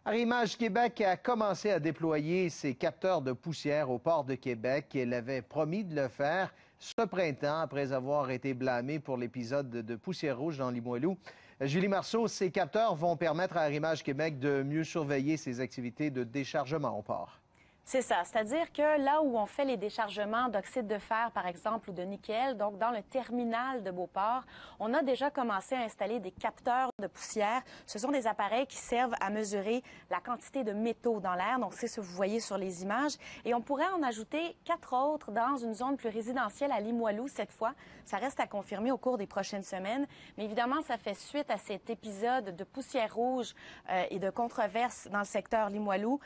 Arrimage Québec a commencé à déployer ses capteurs de poussière au port de Québec. Elle avait promis de le faire ce printemps après avoir été blâmée pour l'épisode de poussière rouge dans Limoilou. Julie Marceau, ces capteurs vont permettre à Arrimage Québec de mieux surveiller ses activités de déchargement au port. C'est ça, c'est-à-dire que là où on fait les déchargements d'oxyde de fer, par exemple, ou de nickel, donc dans le terminal de Beauport, on a déjà commencé à installer des capteurs de poussière. Ce sont des appareils qui servent à mesurer la quantité de métaux dans l'air, donc c'est ce que vous voyez sur les images. Et on pourrait en ajouter 4 autres dans une zone plus résidentielle à Limoilou cette fois. Ça reste à confirmer au cours des prochaines semaines. Mais évidemment, ça fait suite à cet épisode de poussière rouge et de controverse dans le secteur Limoilou,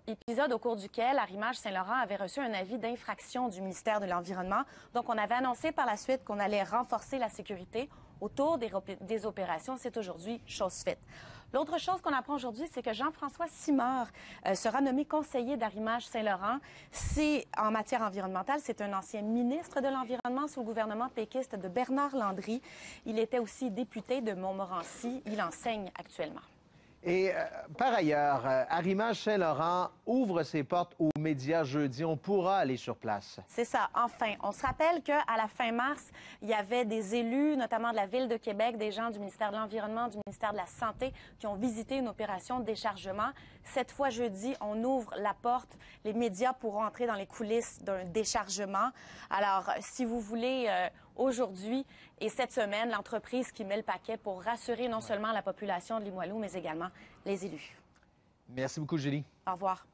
épisode au cours duquel Arrimage Saint-Laurent avait reçu un avis d'infraction du ministère de l'Environnement. Donc, on avait annoncé par la suite qu'on allait renforcer la sécurité autour des opérations. C'est aujourd'hui chose faite. L'autre chose qu'on apprend aujourd'hui, c'est que Jean-François Simard sera nommé conseiller d'Arrimage Saint-Laurent. C'est en matière environnementale. C'est un ancien ministre de l'Environnement sous le gouvernement péquiste de Bernard Landry. Il était aussi député de Montmorency. Il enseigne actuellement. Et par ailleurs, Arrimage Saint-Laurent ouvre ses portes aux médias jeudi. On pourra aller sur place. C'est ça, enfin. On se rappelle qu'à la fin mars, il y avait des élus, notamment de la Ville de Québec, des gens du ministère de l'Environnement, du ministère de la Santé, qui ont visité une opération de déchargement. Cette fois, jeudi, on ouvre la porte. Les médias pourront entrer dans les coulisses d'un déchargement. Alors, si vous voulez, aujourd'hui et cette semaine, l'entreprise qui met le paquet pour rassurer non seulement la population de Limoilou, mais également les élus. Merci beaucoup, Julie. Au revoir.